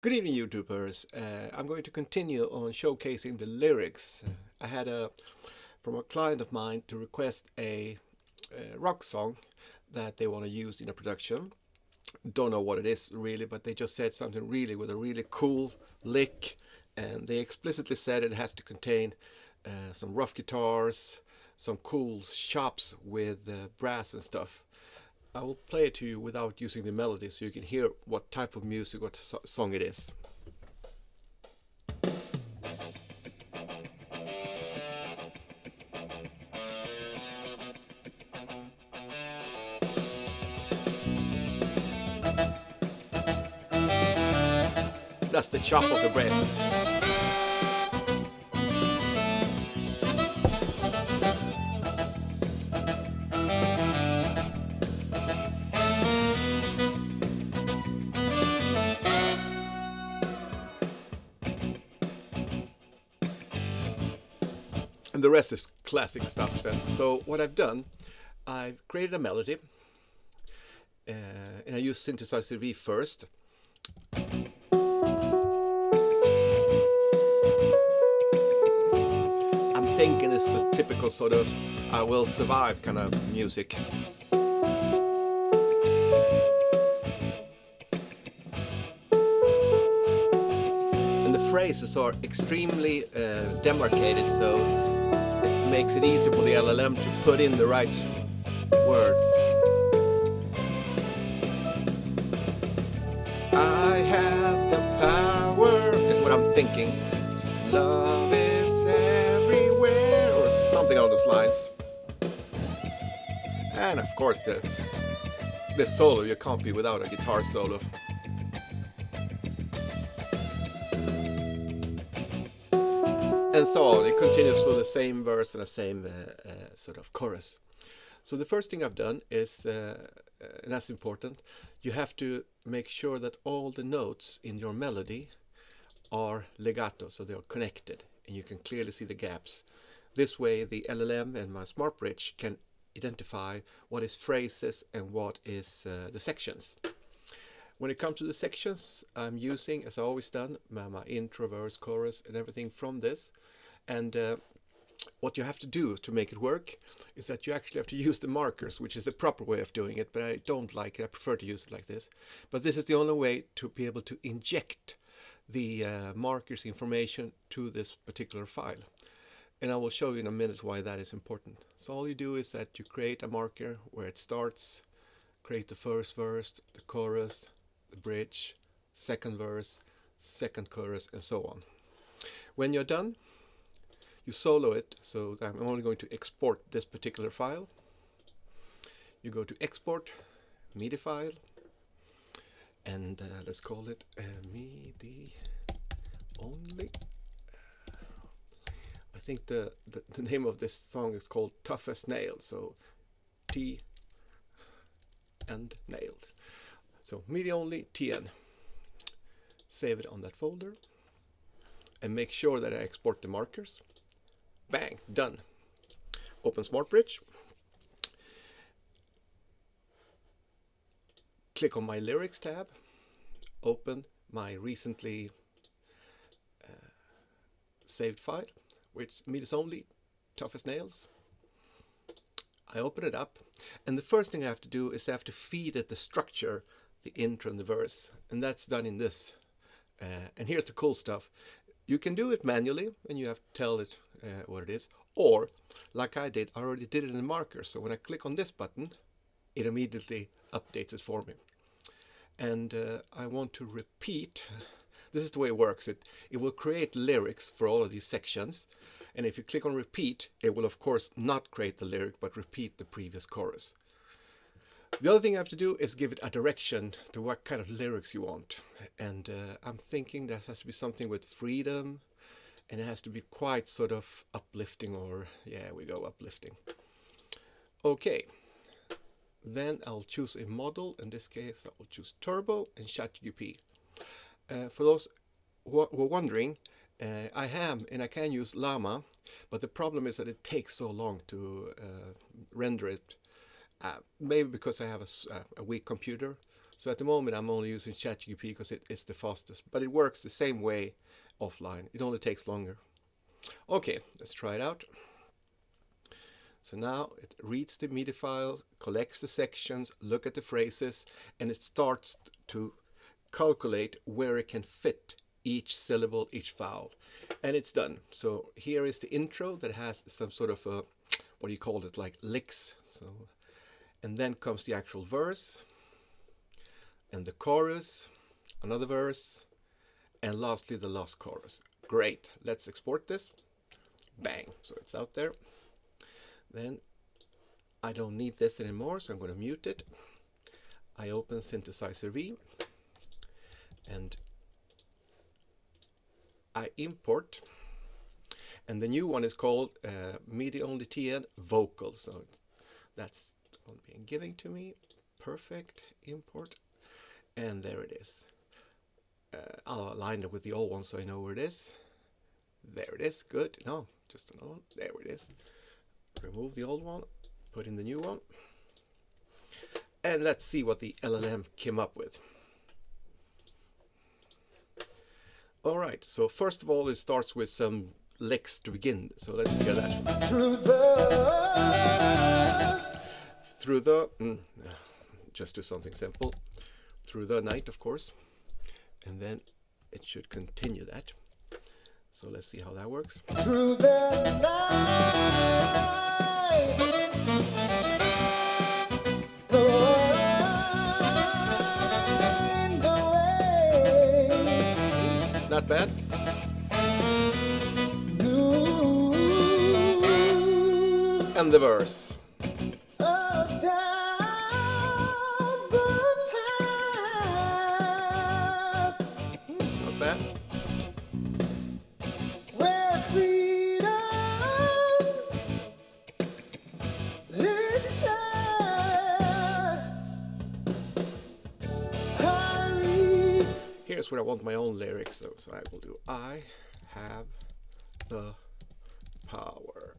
Good evening, YouTubers. I'm going to continue on showcasing the lyrics. I had from a client of mine to request a rock song that they want to use in a production. Don't know what it is really, but they just said something really with a really cool lick, and they explicitly said it has to contain some rough guitars, some cool chops with brass and stuff. I will play it to you without using the melody so you can hear what type of music, what song it is. That's the chop of the brass. And the rest is classic stuff. So what I've done, I've created a melody, and I use synthesizer V first. I'm thinking it's a typical sort of "I will survive" kind of music. And the phrases are extremely demarcated, so it makes it easy for the LLM to put in the right words. I have the power is what I'm thinking. Love is everywhere, or something along those lines. And of course the solo, you can't be without a guitar solo. And so on. It continues through the same verse and the same sort of chorus. So the first thing I've done is, and that's important, you have to make sure that all the notes in your melody are legato, so they are connected, and you can clearly see the gaps. This way the LLM and my Smartbridge can identify what is phrases and what is the sections. When it comes to the sections, I'm using, as I always done, my intro, verse, chorus, and everything from this. And what you have to do to make it work is that you actually have to use the markers, which is the proper way of doing it, but I don't like it. I prefer to use it like this. But this is the only way to be able to inject the markers information to this particular file. And I will show you in a minute why that is important. So all you do is that you create a marker where it starts, create the first verse, the chorus, the bridge, second verse, second chorus, and so on. When you're done, you solo it. So I'm only going to export this particular file. You go to export, MIDI file, and let's call it MIDI only. I think the name of this song is called Tough as Nails, so T and nails. So MIDI only TN. Save it on that folder and make sure that I export the markers. Bang, done. Open Smartbridge. Click on my lyrics tab. Open my recently saved file, which MIDI only, Tough as Nails. I open it up, and the first thing I have to do is I have to feed it the structure, the intro and the verse, and that's done in this. And here's the cool stuff. You can do it manually, and you have to tell it what it is, or like I did, I already did it in the marker. So when I click on this button, it immediately updates it for me. And I want to repeat. This is the way it works. It will create lyrics for all of these sections. And if you click on repeat, it will of course not create the lyric, but repeat the previous chorus. The other thing I have to do is give it a direction to what kind of lyrics you want. And I'm thinking that has to be something with freedom, and it has to be quite sort of uplifting, or yeah, we go uplifting. Okay, then I'll choose a model. In this case, I will choose Turbo and ChatGPT. For those who are wondering, I am and I can use Llama, but the problem is that it takes so long to render it. Maybe because I have a weak computer, So at the moment I'm only using ChatGPT because it's the fastest, but it works the same way offline. It only takes longer. Okay, let's try it out. So now it reads the MIDI file, collects the sections, look at the phrases, and it starts to calculate where it can fit each syllable, each vowel, and it's done. So here is the intro that has some sort of a, what do you call it, like licks. So, and then comes the actual verse, and the chorus, another verse, and lastly the last chorus. Great, let's export this. Bang, so it's out there. Then I don't need this anymore, so I'm going to mute it. I open Synthesizer V and I import, and the new one is called MIDI only TN vocal. So that's the one being given to me. Perfect, import, and there it is. I'll align it with the old one so I know where it is. There it is, good. No, just another one. There it is. Remove the old one, put in the new one, and let's see what the LLM came up with. Alright, so first of all it starts with some licks to begin, so let's hear that. Through the just do something simple. Through the night, of course, and then it should continue that. So let's see how that works. Through the night. Not bad. And the verse. Not bad. Where freedom here's where I want my own lyrics, though, so I will do I have the power.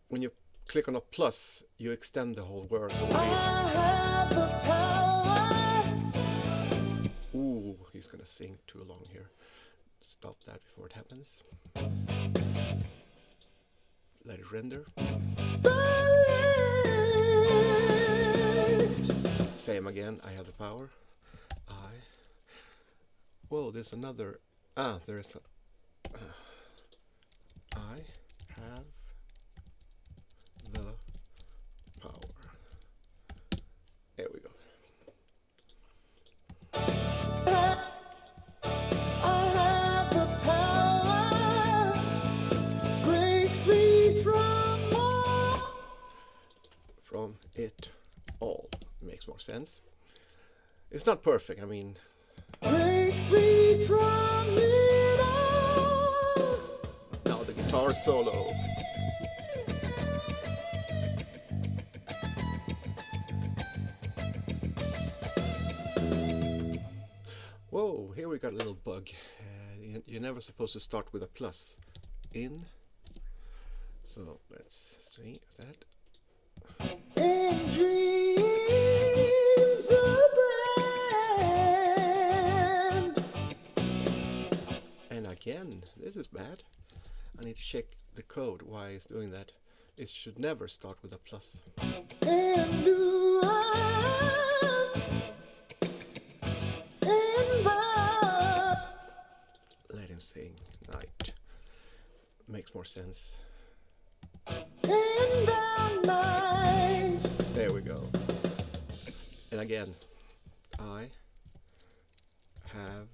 When you click on a plus, you extend the whole word. So I have the power. Ooh, he's gonna sing too long here. Stop that before it happens. Let it render. Same again, I have the power. Whoa, there's another. There's a. I have the power. There we go. I have the power. Break free from it all. Makes more sense. It's not perfect, I mean. Break free from it all. Now the guitar solo. Whoa, here we got a little bug. You're never supposed to start with a plus. In. So let's see, is that? In dreams of again, this is bad. I need to check the code why it's doing that. It should never start with a plus. Let him sing night. Makes more sense. In the night. There we go. And again, I have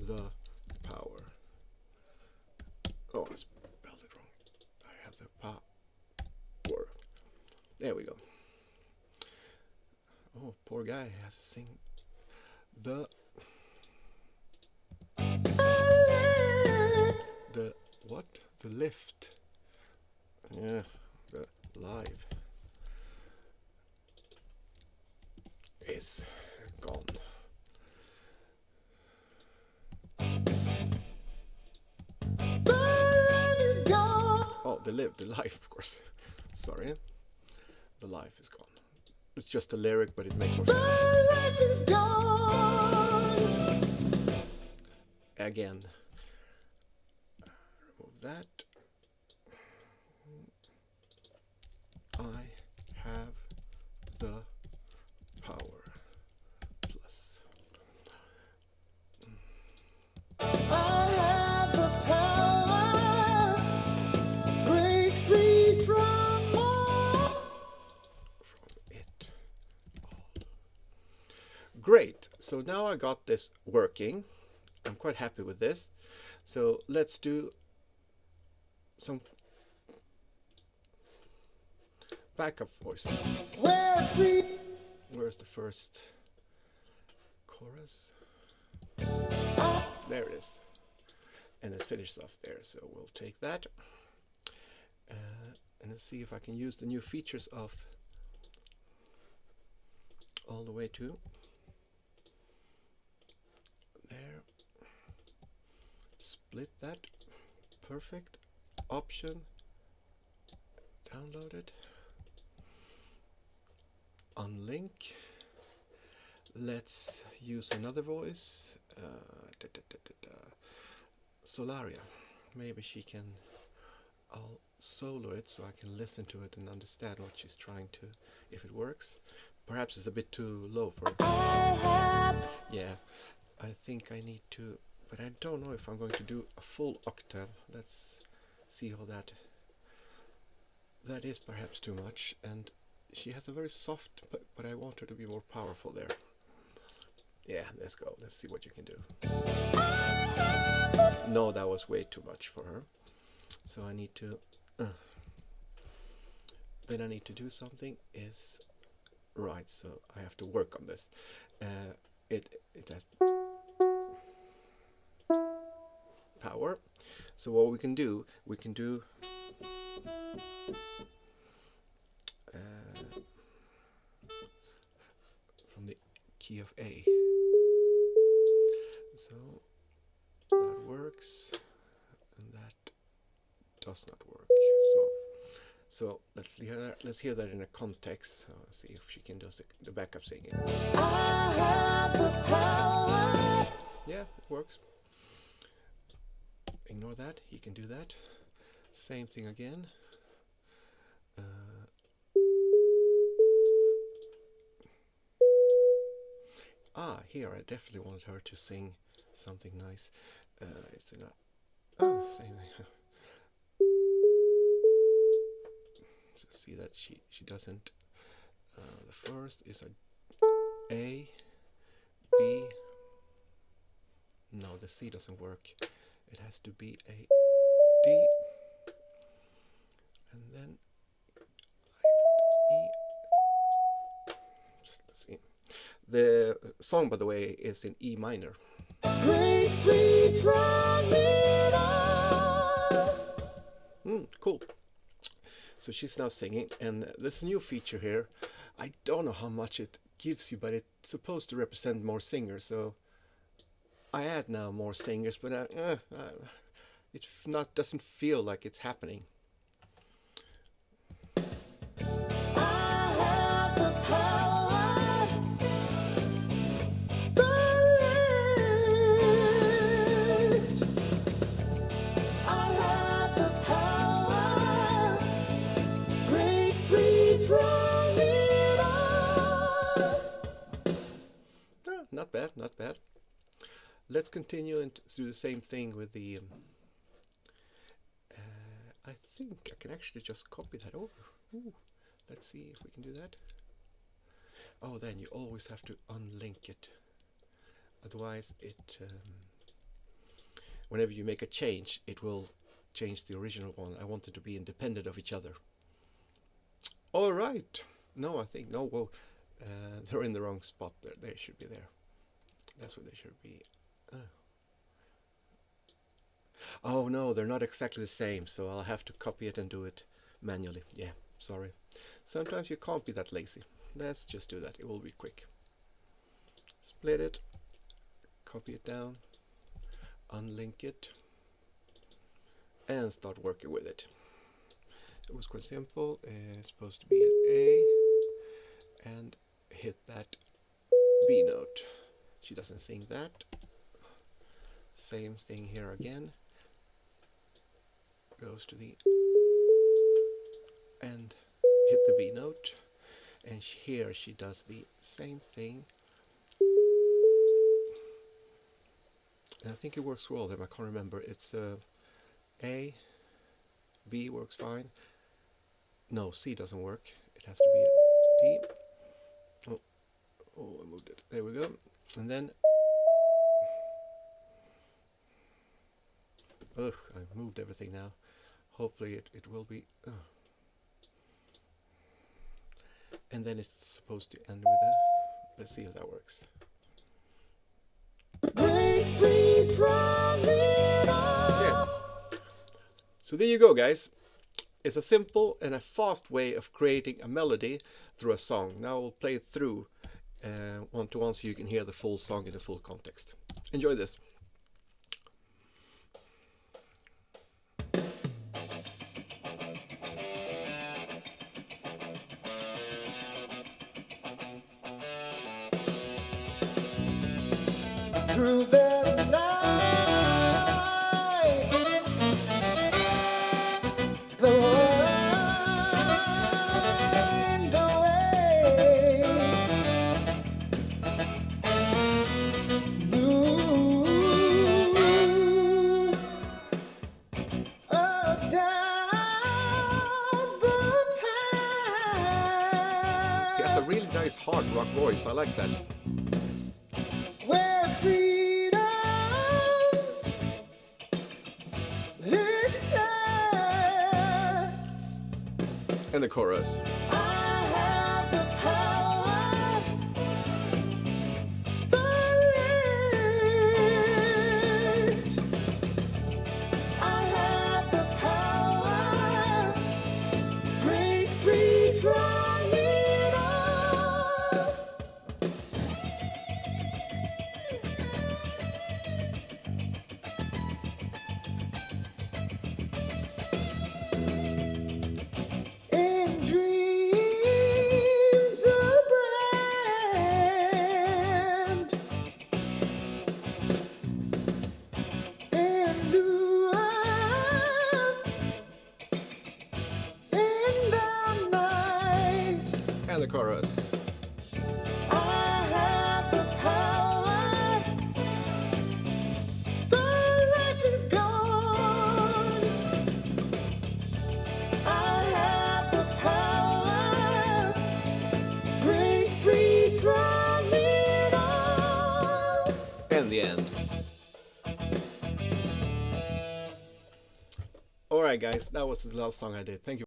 the power. Oh, I spelled it wrong. I have the power. There we go. Oh, poor guy has to sing the what? The lift. Yeah, the live is gone. Oh, the live, of course. Sorry. the life is gone. It's just a lyric, but it makes more The sense. life is gone. Again, remove that. I have the power. Plus. I have the power. Break free from all. From it all. Great. So now I got this working. I'm quite happy with this. So let's do some backup voices. We're free. Where's the first chorus? There it is. And it finishes off there. So we'll take that. And let's see if I can use the new features of all the way to there. Split that. Perfect. Option. Download it. Unlink. Let's use another voice. Solaria. Maybe she can. I'll solo it so I can listen to it and understand what she's trying to. If it works. Perhaps it's a bit too low for it. Yeah, I think I need to. But I don't know if I'm going to do a full octave. Let's see how that. That is perhaps too much, and she has a very soft, but I want her to be more powerful there. Yeah, let's go. Let's see what you can do. No, that was way too much for her. So I need to. Then I need to do something. Is right. So I have to work on this. It has power. So what we can do from the key of A. So that works, and that does not work. So let's hear that in a context. So see if she can do the backup singing. I have the power. Yeah, it works. Ignore that. He can do that. Same thing again. Here I definitely wanted her to sing something nice. It's in a same. So see that she doesn't. The first is a A, B. No, the C doesn't work. It has to be a D, and then I want E. Let's see. The song, by the way, is in E minor. Break free from it all. Cool. So she's now singing, and there's a new feature here. I don't know how much it gives you, but it's supposed to represent more singers. So I add now more singers, but it doesn't feel like it's happening. I have the power. The lift. I have the power. Break free from it all. Not bad, not bad. Let's continue and do the same thing with the. I think I can actually just copy that over. Ooh, let's see if we can do that. Oh, then you always have to unlink it. Otherwise, it. Whenever you make a change, it will change the original one. I want it to be independent of each other. All right. No, I think no. Well, they're in the wrong spot. There, they should be there. That's where they should be. Oh no, they're not exactly the same, so I'll have to copy it and do it manually. Yeah, sorry. Sometimes you can't be that lazy. Let's just do that. It will be quick. Split it, copy it down, unlink it, and start working with it. It was quite simple. It's supposed to be an A, and hit that B note. She doesn't sing that. Same thing here again. Goes to the and hit the B note, and here she does the same thing. And I think it works for all of them. I can't remember. It's A, B works fine. No, C doesn't work. It has to be a D. Oh, I moved it. There we go. And then, ugh, I've moved everything now. Hopefully it will be. And then it's supposed to end with a. Let's see if that works. Break free from it all. Yeah. So there you go, guys. It's a simple and a fast way of creating a melody through a song. Now we'll play it through one-to-one so you can hear the full song in the full context. Enjoy this. Through the night, the wind away, move down the path. He has a really nice hard rock voice. I like that. Where freedom lifted, And the chorus. I have the power, the lift. I have the power, break free from it all. In dreams of brand, in Luan, in the night, And the chorus. I have the power, the life is gone. I have the power, break free from it all. And the end. Alright guys, that was the last song I did. Thank you.